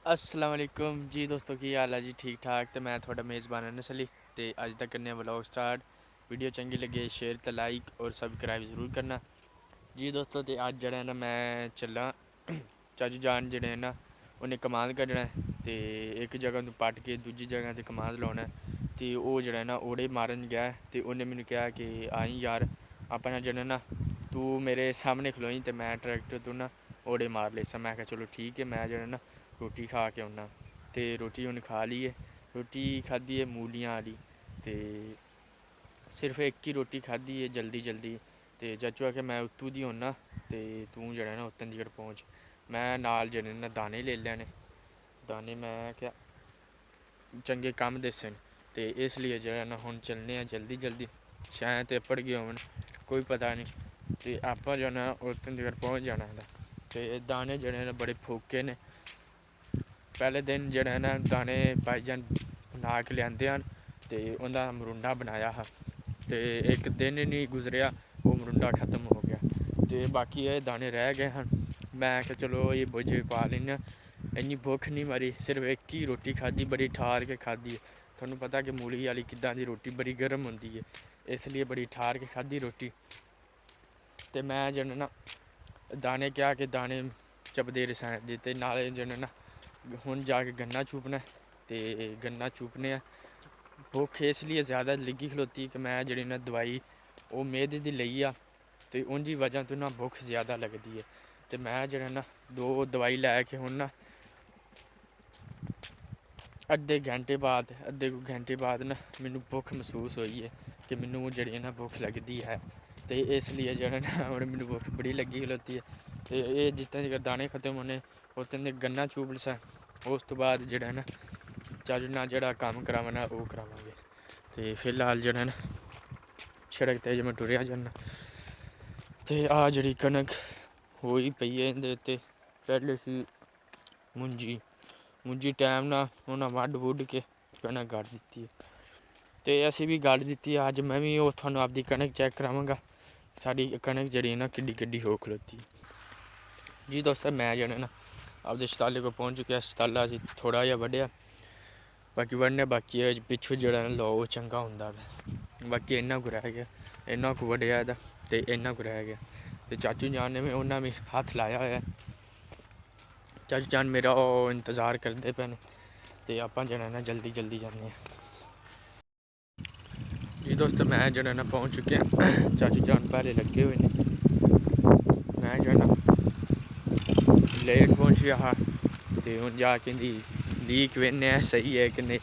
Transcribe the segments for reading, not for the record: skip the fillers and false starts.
अस्सलाम वालेकुम जी दोस्तों, की हाल है जी? ठीक ठाक। तो मैं थोड़ा मेज़बान अनस अली ते अज तक करने व्लॉग स्टार्ट। वीडियो चंगी लगे शेयर तो लाइक और सब्सक्राइब ज़रूर करना जी दोस्तों। तो अज जरा ना मैं चला चाचू जान जड़े ना उन्हें कमांद कड्ढना तो एक जगह तो पट के दूजी जगह तो कमांद लाना तो वह जड़ा ना ओड़े मारन गया तो उन्हें मैंने कहा कि आई यार अपना जड़ा ना तू मेरे सामने खलोई तो मैं ट्रैक्टर तो ना ओड़े मार ले। मैं कहा चलो ठीक है, मैं जड़ा ना रोटी खा के आना। तो रोटी उन्हें खा ली है, रोटी खाधी है मूलियां वाली। तो सिर्फ एक ही रोटी खाधी है जल्दी जल्दी। तो चाचू आखे मैं उत्तू दी होना तो तू जड़ा ना उत्तन दी पहुँच। मैं नाल जड़े ना दाने ले लैने। दाने मैं क्या चंगे कम दसन तो इसलिए जड़ा ना हुण चलने हैं जल्दी जल्दी। शायद तो अप्पड़ गए होन, कोई पता नहीं। तो आप जो ना उत्तन दी पहुँच जाना है। तो दाने जड़े ना बड़े फोके ने। पहले दिन जड़ा ना दाने भाईजान बना के लियाते हैं तो उनका मरुंडा बनाया हा। तो एक दिन नहीं गुजरिया वो मरुंडा खत्म हो गया तो बाकी ये दाने रह गए हैं। मैं क्या चलो ये बोझे पा लेना। इन्नी भुख नहीं मरी, सिर्फ एक ही रोटी खाधी, बड़ी ठार के खाधी है। थोनू पता कि मूली वाली किद्दां दी रोटी बड़ी गर्म होंदी है, इसलिए बड़ी ठार के खाधी रोटी। तो मैं जन ना दाने क्या कि दाने चबदे रसायन दिते नाले जन ना हुण जाके गन्ना चूपना तो गन्ना चूपने भुख इसलिए ज़्यादा लगी खलोती कि मैं जी ना दवाई वो मेद की लई आ तो उनकी वजह तो ना भुख ज़्यादा लगती है। तो मैं जरा ना दो दवाई लैके हुण ना अद्धे घंटे बाद ना मैनू भुख महसूस हुई है कि मैनू जी ना भुख लगती है। तो इसलिए जरा ना हूँ मैनू भुख बड़ी लगी खलोती है। तो ये जितने तक दाने खत्म होने उतने गन्ना चूप लसा। उस तो बाद जड़ा ना चज ना जड़ा कम्म करावना वो करावांगे। तो फिलहाल जड़ा ना सड़क ते मैं टुरिया जाना। तो आ जी कनक होई पई है इंदे उत्ते पहले सी मुंजी टाइम ना उन्हें वड्ड वुड के कनक गढ़ दी है। तो असी भी गढ़ दी है। अज मैं भी वो थानू आपकी कनक चैक करावांगा साड़ी कनक जड़ी ना किड्डी हो खलोती जी दोस्तों। मैं जड़ा ना आपके शताले को पहुँच चुके। शताला असी थोड़ा जहा वड्ढिया, बाकी वढ़ने बाकी है पिछू जड़ा ना लो चंगा होंदा वा। बाकी इन्ना को रह गया, इन्ना को वड्ढिया एह्दा ते इन्ना को रह गया। तो चाचू जान ने भी उन्हें भी हत्थ लाया होया। चाचू जान मेरा इंतज़ार करते पे ने तो आप जड़ा ना जल्दी जल्दी जाने जी दोस्तों। मैं जड़ा ना पहुँच चुके हैं, चाचू जान पहले लगे हुए हैं। मैं जड़ा लेट पहुँच गया हा तो हूँ जाके लीक वेने सही है कि नहीं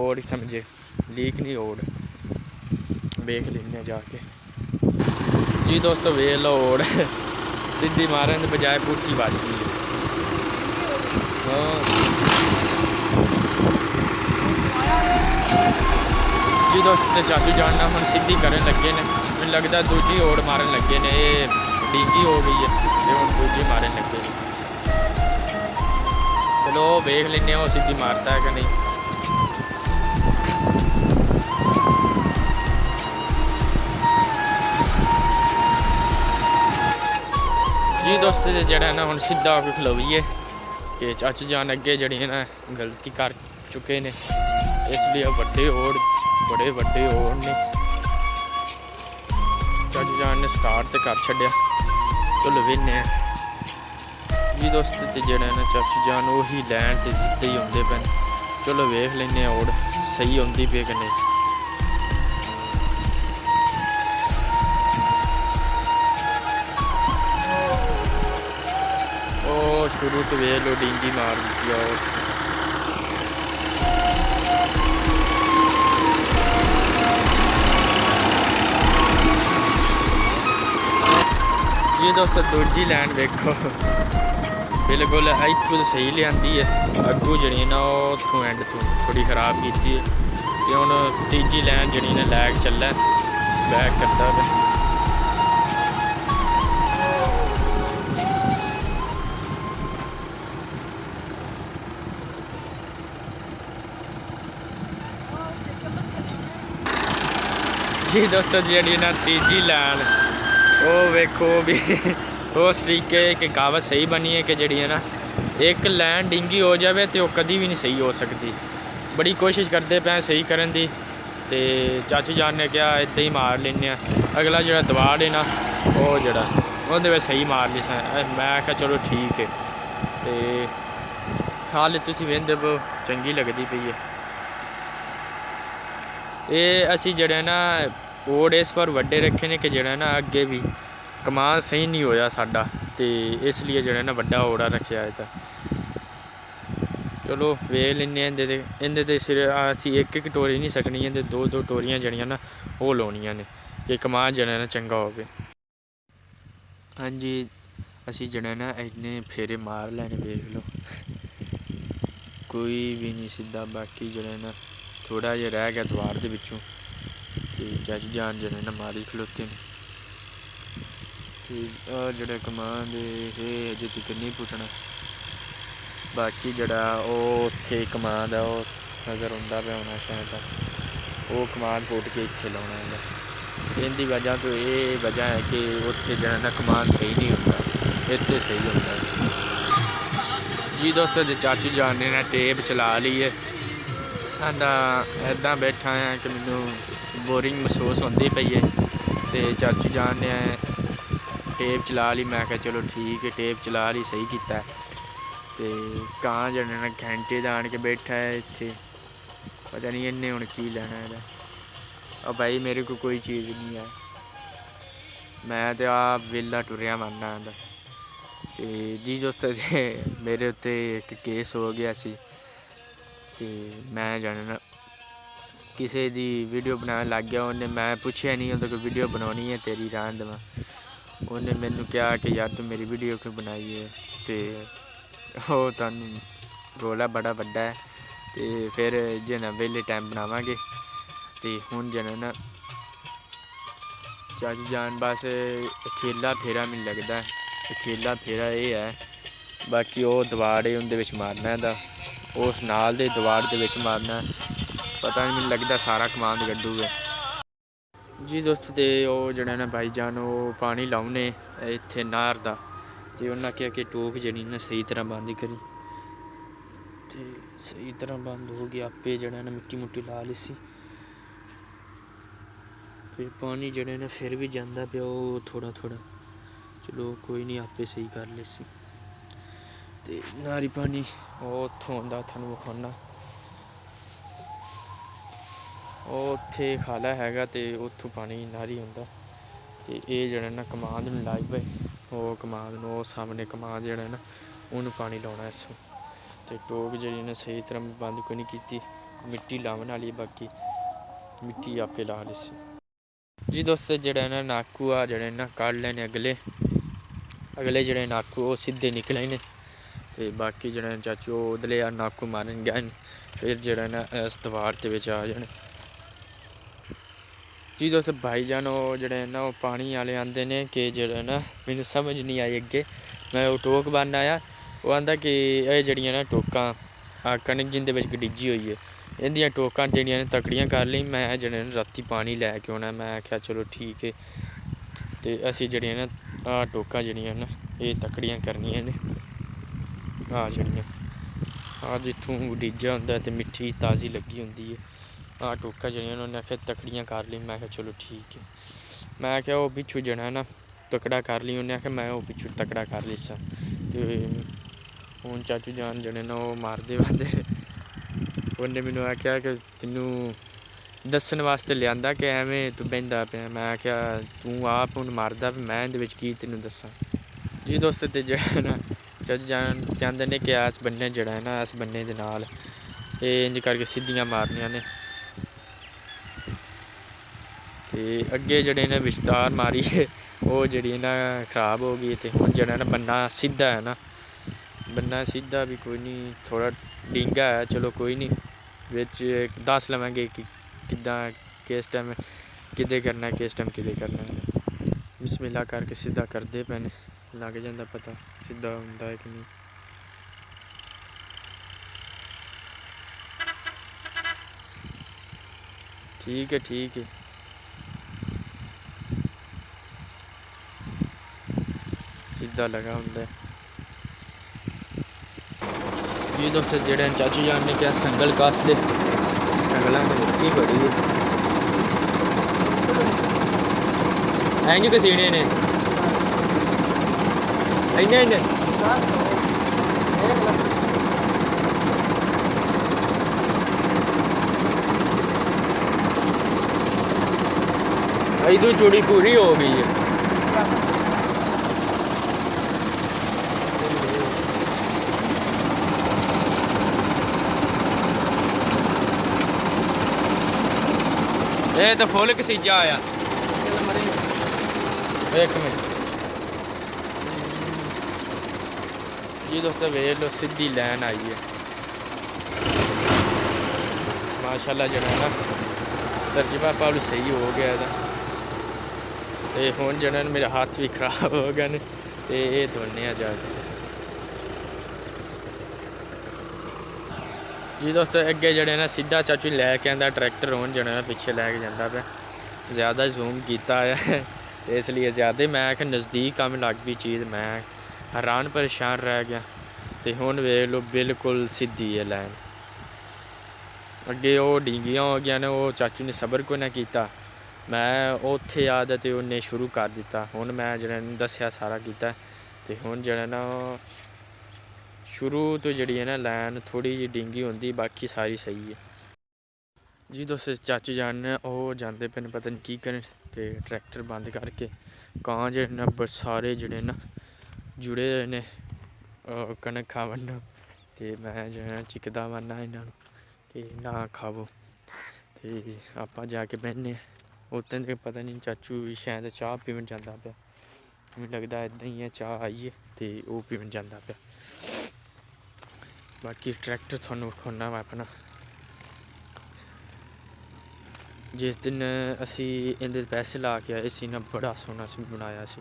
और समझे लीक नहीं ओड़ वेख लेने जाके जी दोस्तों। वेख लो ओड़ सीधी मारन के बजाय पुट्ठी बज गई है। जी दोस्तों चाचू जान ना हम सीधी करन लगे ने, मैनूं लगता दूजी ओड़ मारन लगे ने। ये डींगी हो गई है तो हम दूजी मारन लगे। चलो वेख लें वो सीधी मारता है कि नहीं। जी दोस्तों जड़ा ना हम सीधा होकर खलोईए कि चाचू जान अगे जड़ी ना गलती कर चुके ने, इसलिए बड़े ओड़ बड़े वड्डे ओड़ ने। चाचू जान ने स्टार्ट तो कर छड्या, चलो वेने जी दोस्तों। तो जड़ा ना चाचू जान उही लैन ते सीधे ही आउंदे पे। चलो वेख लें ओड़ सही आउंदी पे कि नहीं। शुरू तो वेख लो डींगी मार दी और जी दोस्तों दूजी लैन देखो बिल्कुल इतों तो सही लिया है, अगू जी ना उतों एंड तो थोड़ी खराब की है। तो हूँ तीजी लैन जी ने लैग चल बैक करता है। जी दोस्तों जी ना तीजी लैन वो वेखो भी उस तरीके की कहावत सही बनी है कि जी ना एक लैन डिंगी हो जाए तो कभी भी नहीं सही हो सकती। बड़ी कोशिश करते पे सही करन दी, ते चाचू जान ने क्या इदा ही मार लेने। अगला जो दवाड़ है ना वो जड़ा वो सही मार ली सा। मैं आख्या चलो ठीक है। तो हाल तुम वेंदे पो चंगी लगती पई है। ये असी जड़े ना ओड़ इस पर वड्डे रखे ने कि जड़ा ना अगे भी कमाल सही नहीं होया साडा, तो इसलिए जड़ा ना वड्डा ओड़ा रखा है। तो चलो वेख लें इंदे सिर असी एक एक टोरी नहीं सटनी, इंदे दो दो टोरियां जड़ियां ना वो लाउनियां ने कि कमान जड़ा ना चंगा हो। हाँ जी, असी जड़ा ना इन्ने फेरे मार लैने, वेख लो कोई भी नहीं सीधा। बाकी जड़ा ना थोड़ा जिहा रह गया द्वार दे विचों, ते चाची जान जड़े ना मारी खलोते ने। ते जड़ा कमान दे अजे तक नहीं पुट्टना। बाकी जड़ा उत्थे कमान दा नज़र आंदा पिया होना शायद, वो कमान पुट के इत्थे लाउणा है। इनकी वजह तो ये वजह है कि उत्थे जड़ा ना कमान सही नहीं होता, इत्थे सही होता है। जी दोस्तों, जो चाचू जान ने ना टेप चला ली है। आंदा इदा बैठा है कि मैनू बोरिंग महसूस होती पई है, तो चाचू जान ने टेप चला ली। मैं क्या चलो ठीक है, टेप चला ली, सही किया। तो कां जने ना घंटे दा आन के बैठा है इत्थे, पता नहीं इन्हें हुण की लेना है। और भाई मेरे को कोई चीज़ नहीं है, मैं तो आप वेला टुरिया मारना आंदा। तो जी दोस्तों, मेरे उत्ते एक केस हो गया सी, तो मैं जाने ना किसी दी वीडियो बनाने लग गया। उन्हें मैं पूछया नहीं उन्हें कोई वीडियो बनानी है तेरी, रहन देवां। उन्हें मैनू कहा कि यार तू मेरी वीडियो क्यों बनाई है, तो वो तुहानू रोला बड़ा वड्डा है। तो फिर जना वेले टाइम बनावांगे। तो हुण जना ना चाचू जान बस अखेला फेरा मैनू लगदा है, अखेला फेरा ये है। बाकी वो दवाड़ है उंदे विच मारना है, उस नाल दे दवाड़ दे विच मारना है। पता नहीं, मैनू लगदा सारा कमांद गड्डू है। जी दोस्तों, तो वो जड़ा ना भाई जान वो पानी लाउने इत्थे नहर दा, तो उन्हें आख्या कि टोक जड़ी ना सही तरह बंद करी। तो सही तरह बंद हो गया, आपे जड़ा ना मिट्टी मुट्टी ला लिसी। फिर पानी जड़े ना फिर भी जाता पिया वो थोड़ा थोड़ा, चलो कोई नहीं, आपे सही कर लिसी। तो नारी पानी वो उत्थों आंदा, थानू विखाना उत्थे खाला हैगा, तो उत्थों पानी नारी आंदा। तो ये जड़ा ना कमांद नूं लाई पे, वो कमांद नूं सामने कमांद जड़ा ना उन्होंने पानी लाउणा इस्सों। तो टोक जी ने सही तरह बंद कोई नहीं की, मिट्टी लावन वाली, बाकी मिट्टी आपे ला लिसी। जी दोस्तों, जड़ा ना नाकू आ जड़े ना कढ़ लैने अगले अगले जड़े नाकू वो सीधे निकले ने। तो बाकी जड़े चाचू उधले नाकू मारन गए न, फिर जड़ा ना इस दवार के विच आ जाने। जी दोस्तों, भाई जान वो जड़े ना वो पानी वाले आंदे ने कि जड़ा ना मैनू समझ नहीं आई अगे, मैं वो टोक बन आया। वो आंदा कि ये जड़ियां ना टोकां कणक जिंदे विच गडीजी हुई है, इंदियां टोकां जड़ियां ने तकड़ियां कर ली। मैं जड़े ना राती पानी लैके आना, मैं आख्या चलो ठीक है। तो असी जड़ियां ना टोकां जड़ियां ना ये तकड़ियां करनियां ने। जड़ियां जित्थों गडीजा होंदा ते मिट्टी ताज़ी लगी होंदी है, टोका जड़ियां उन्होंने आख्या तकड़ियां कर ली। मैं आख्या चलो ठीक है। मैं आख्या वो पिछू जड़ा ना तकड़ा कर ली, उन्हें आख्या मैं वो पिछू तकड़ा कर लिसा। तो हूँ चाचू जान जड़े ना वो मारदे वादे, उन्हें मैनू आख्या कि तेनू दस्सण वास्ते लियांदा कि एवें तू बहिंदा पिया। मैं आख्या तू आप हुण मारदा, मैं इहदे विच की तेनू दस्सां। जी दोस्तों, तो जड़ा ना चाचू जान कहते हैं कि इस बन्ने जड़ा है ना, इस बन्ने दे नाल इंज करके सीधियां मारनियां ने। तो अगे जड़े ने विस्तार मारी है वो जड़ी ना खराब हो गई। तो हुण जड़ा ना बन्ना सीधा है ना, बन्ना सीधा भी कोई नहीं, थोड़ा डींगा है, चलो कोई नहीं, बिच दस लवेंगे कि किद्दां किस टाइम किदे करना है, किस टाइम किदे करना है। बिस्मिल्लाह करके सीधा करते पे ने, लग जाता पता सीधा होंदा है कि नहीं। ठीक है ठीक है, सीधा लगा होंदा है। जी दोस्तों जेड़े चाचू जान ने क्या संगल कस दे संगल की बड़ी है नहीं कसीने ने इन्हें इधर चूड़ी पूरी हो गई है। ये तो फुल कसीजा आया एक मिनट जी दोस्तों वेख लो सीधी लाइन आई है माशाल्लाह जो है ना तर्जमा पाल सही हो गया था तो हुण जो मेरे हाथ भी खराब हो गए तो ये धोने जाके जी दोस्तों अगे जड़े ना सीधा चाचू लैके आंदा ट्रैक्टर हुण जो है पिछे लैके जाता पे ज़्यादा जूम किया है इसलिए ज़्यादा मैं नज़दीक आ लग भी चीज़ मैं हैरान परेशान रह गया तो हुण वेख लो बिल्कुल सीधी है लाइन अगे वो डिंगियां हो गया ने वो चाचू ने सबर को ना किया मैं उत्थे आदा तो उन्हें शुरू कर दिता हुण मैं जो दसिया सारा किया तो हुण जो ना शुरू तो जी है ना लैन थोड़ी जी डिंगी होंगी बाकी सारी सही है जी दोस्तों चाचू जान ने वो जाते पे पता नहीं की करें तो ट्रैक्टर बंद करके कां जो सारे जड़े ना जुड़े हुए ने कनक खावन तो मैं जो है चिकदा मारना इन्हों कि ना खावो तो आप जाके बहने उतन तक पता नहीं चाचू शायद चाह पीवन जाता पे मुझे लगता इदा ही है चाह आई है तो वह पीवन जाता पे बाकी ट्रैक्टर थोड़ा विखाना मैं अपना जिस दिन असी इनके पैसे ला के आए सी ना बड़ा सोहना सी बनाया सी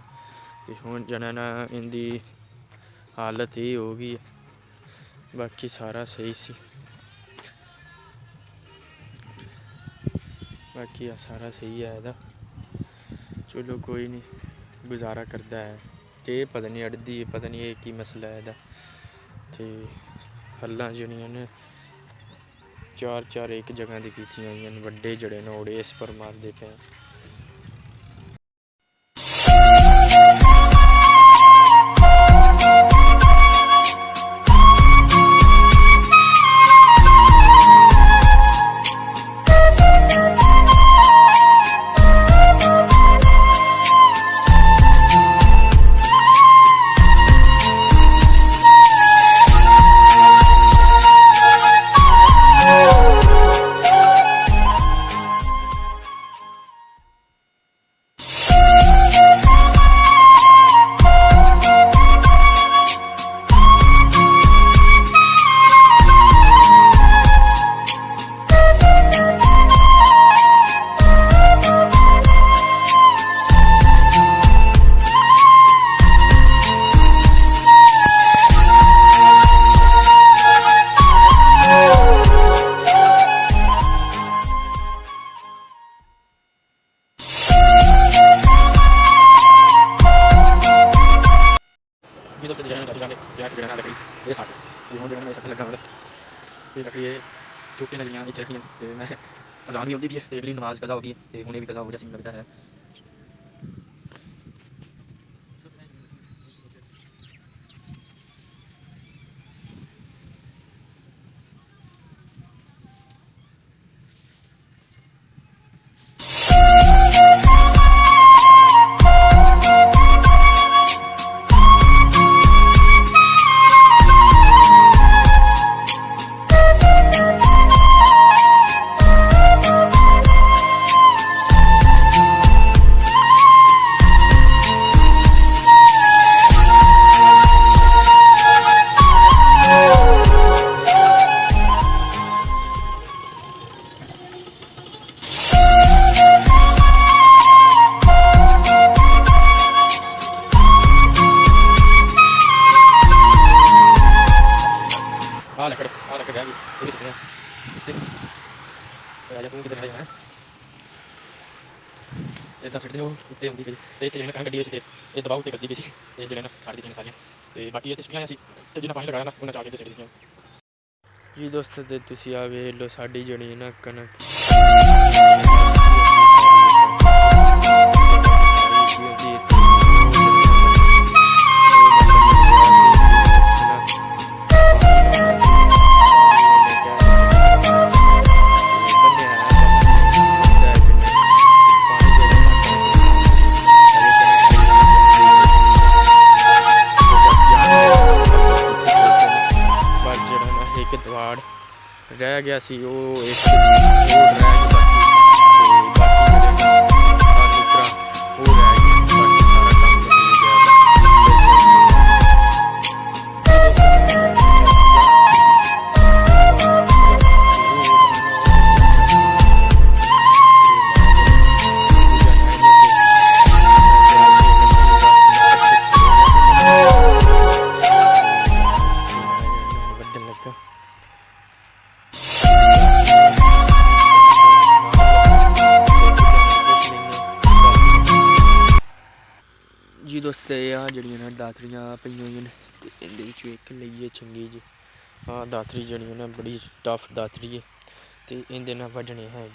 तो हुण जना ना इनकी हालत ये हो गई बाकी सारा सही सी बाकी सारा सही है इहदा चलो कोई नहीं गुजारा करता है जे पता नहीं अड़दी है पता नहीं ये की मसला है इहदा तो हल्लां जड़ियां ने चार चार एक जगह की कीतियां हुई वड्डे जड़े ने ओड़े इस पर मारते पे लकड़ी छुट्टी लगियाँ इतने रखियाँ तो मैं अजान भी होती भी है तो अगली नमाज कज़ा होगी तो उन्हें भी कज़ा हो जैसे लगता है लकड़ रह गई थोड़ी सी राजा तू किधर है इतना सकते हो उत्ते होंदी पई ते इत्थे जेना गड्डी सी ते दबाव उत्ते करदी पई सी ते जेना साड़ी दी सारियां ते बाकी ये तस्वीरां सी ते जिन्ना पानी लगाया ना उन्हें चाके ते सिट दित्तियां। ਜੀ ਦੋਸਤੋ ਤੇ ਤੁਸੀਂ ਆ ਵੇਖ ਲਓ ਸਾਡੀ ਜਿਹੜੀ ਨਾ ਕਣਕ ਦਵਾੜ ਰਹਿ ਗਿਆ ਸੀ ਉਹ ਇੱਕ ਰਹਿ ਗਿਆ ਤੇ ਬਾਕੀ ਜਿਹੜੇ ਉਹ ਰਹਿ ਗਿਆ ਬਾਕੀ ਸਾਰਾ ਕੰਮ ਹੋ ਜੀ ਦੋਸਤੋ ਇਹ ਆ ਜਿਹੜੀਆਂ ਨਾ ਦਾਤਰੀਆਂ ਪਈਆਂ ਹੋਈਆਂ ਨੇ ਤੇ ਇਹਦੇ ਵਿੱਚੋਂ ਇੱਕ ਲਈਏ ਚੰਗੀ ਜੀ ਆਹ ਦਾਤਰੀ ਜਿਹੜੀ ਨਾ ਬੜੀ ਟਫ ਦਾਤਰੀ ਹੈ ਤੇ ਇਹਦੇ ਨਾਲ ਵੱਢਣੇ ਹੈ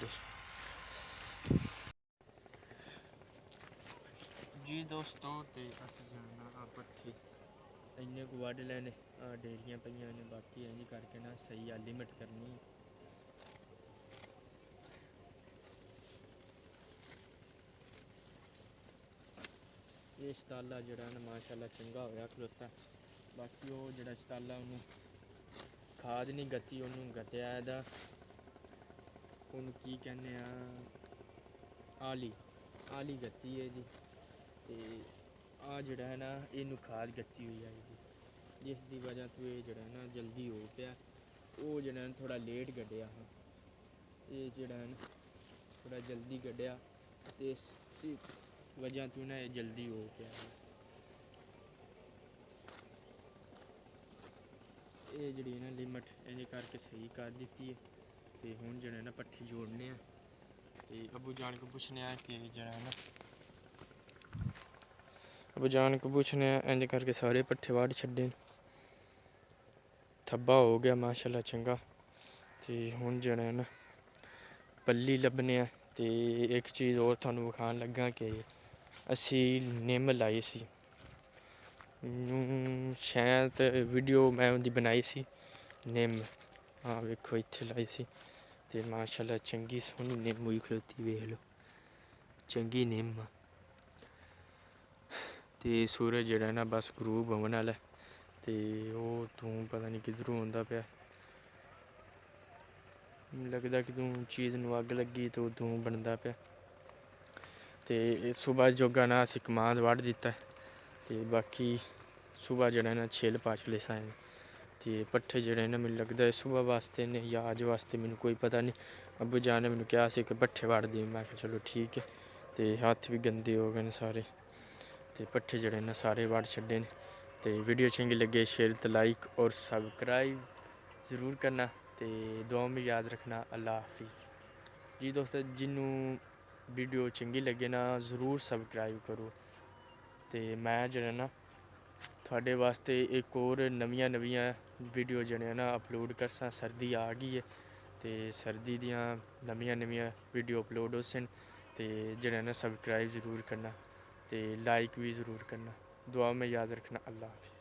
ਜੀ ਦੋਸਤੋ ਤੇ ਅਸੀਂ ਜਾਣਾ ਪੱਠੇ ਇੰਨੇ ਕੁ ਵੱਢ ਲੈਣੇ ਆ ਡੇਰੀਆਂ ਪਈਆਂ ਨੇ ਬਾਕੀ ਇੰਝ ਕਰਕੇ ਨਾ ਸਹੀ ਆ ਲਿਮਿਟ ਕਰਨੀ ਇਹ ਸ਼ਤਾਲਾ ਜਿਹੜਾ ਨਾ ਮਾਸ਼ਾਅੱਲਾ ਚੰਗਾ ਹੋਇਆ ਖਲੋਤਾ ਬਾਕੀ ਉਹ ਜਿਹੜਾ ਸ਼ਤਾਲਾ ਉਹਨੂੰ ਖਾਦ ਨਹੀਂ ਗੱਤੀ ਉਹਨੂੰ ਗਤਿਆ ਇਹਦਾ ਉਹਨੂੰ ਕੀ ਕਹਿੰਦੇ ਆ ਆਲੀ ਗੱਤੀ ਹੈ ਇਹਦੀ ਤੇ ਆ ਜਿਹੜਾ ਹੈ ਨਾ ਇਹਨੂੰ ਖਾਦ ਗੱਤੀ ਹੋਈ ਹੈ ਇਹਦੀ ਜਿਸ ਦੀ ਵਜ੍ਹਾ ਤੋਂ ਇਹ ਜਿਹੜਾ ਨਾ ਜਲਦੀ ਹੋ ਪਿਆ ਉਹ ਜਿਹੜਾ ਥੋੜਾ ਲੇਟ ਕੱਢਿਆ ਇਹ ਜਿਹੜਾ ਹੈ ਨਾ ਥੋੜਾ ਜਲਦੀ ਕੱਢਿਆ ਤੇ ਇਸ ਵਜ੍ਹਾ ਤੋਂ ਨਾ ਇਹ ਜਲਦੀ ਹੋ ਪਿਆ ਇਹ ਜਿਹੜੀ ਨਾ ਲਿਮਟ ਇਹਨੇ ਕਰਕੇ ਸਹੀ ਕਰ ਦਿੱਤੀ ਹੈ ਤੇ ਹੁਣ ਜਿਹੜੇ ਨਾ ਪੱਠੇ ਜੋੜਨੇ ਆ ਤੇ ਅਬੂ ਜਾਨ ਕੋ ਪੁੱਛਨੇ ਆ ਕਿ ਜਿਹੜਾ ਨਾ ਅਬੂ ਜਾਨ ਕੋ ਪੁੱਛਨੇ ਆ ਇੰਜ ਕਰਕੇ ਸਾਰੇ ਪੱਠੇ ਵਾੜ ਛੱਡੇ ਥੱਬਾ ਹੋ ਗਿਆ ਮਾਸ਼ਾਅੱਲਾ ਚੰਗਾ ਤੇ ਹੁਣ ਜਿਹੜਾ ਨਾ ਪੱਲੀ ਲੱਭਨੇ ਆ ਤੇ ਇੱਕ ਚੀਜ਼ ਹੋਰ ਤੁਹਾਨੂੰ ਵਿਖਾਉਣ ਲੱਗਾ ਕਿ ਅਸੀਂ ਨਿੰਮ ਲਾਈ ਸੀ ਸ਼ਾਇਦ ਵੀਡੀਓ ਮੈਂ ਉਹਦੀ ਬਣਾਈ ਸੀ ਨਿੰਮ ਹਾਂ ਵੇਖੋ ਇੱਥੇ ਲਾਈ ਸੀ ਤੇ ਮਾਸ਼ਾਅੱਲਾ ਚੰਗੀ ਸੋਹਣੀ ਨਿੰਮ ਹੋਈ ਖਲੋਤੀ ਵੇਖ ਲਓ ਚੰਗੀ ਨਿੰਮ ਤੇ ਸੂਰਜ ਜਿਹੜਾ ਨਾ ਬਸ ਗਰੂਬ ਹੋਣ ਵਾਲਾ ਤੇ ਉਹ ਤੂੰ ਪਤਾ ਨਹੀਂ ਕਿੱਧਰੋਂ ਆਉਂਦਾ ਪਿਆ ਲੱਗਦਾ ਕਿ ਤੂੰ ਚੀਜ਼ ਨੂੰ ਅੱਗ ਲੱਗੀ ਤੇ ਤੂੰ ਬਣਦਾ ਪਿਆ ਤੇ ਸੁਬਹ ਜੋਗਾ ਨਾ ਅਸੀਂ ਕਮਾਂਦ ਵੱਢ ਦਿੱਤਾ ਤੇ ਬਾਕੀ ਸੁਬਹ ਜਿਹੜਾ ਨਾ ਛਿੱਲ ਪਾਛਲੇ ਸਾਂ ਤੇ ਪੱਠੇ ਜਿਹੜੇ ਨਾ ਮੈਨੂੰ ਲੱਗਦਾ ਸੁਬਹ ਵਾਸਤੇ ਨੇ ਜਾਂ ਅੱਜ ਵਾਸਤੇ ਮੈਨੂੰ ਕੋਈ ਪਤਾ ਨਹੀਂ ਅੱਬੂ ਜਾਨ ਨੇ ਮੈਨੂੰ ਕਿਹਾ ਸੀ ਕਿ ਪੱਠੇ ਵੱਢ ਦੇ ਮੈਂ ਕਿਹਾ ਚਲੋ ਠੀਕ ਹੈ ਤੇ ਹੱਥ ਵੀ ਗੰਦੇ ਹੋ ਗਏ ਨੇ ਸਾਰੇ ਤੇ ਪੱਠੇ ਜਿਹੜੇ ਨਾ ਸਾਰੇ ਵੱਢ ਛੱਡੇ ਨੇ ਤੇ ਵੀਡੀਓ ਚੰਗੀ ਲੱਗੇ शेयर ਤੇ लाइक और सब्सक्राइब ज़रूर करना ਤੇ दुआ में याद रखना अल्लाह हाफिज़ जी दोस्तों जिन्हों वीडियो चंगी लगे ना ज़रूर सब्सक्राइब करो तो मैं जरा ना थोड़े वास्ते एक और नवियां वीडियो जड़े ना अपलोड करसा सर्दी आ गई है तो सर्दी दियाँ नवियां वीडियो अपलोड हो सन तो जड़ा ना सब्सक्राइब ज़रूर करना तो लाइक भी ज़रूर करना दुआ में याद रखना अल्लाह हाफिज़।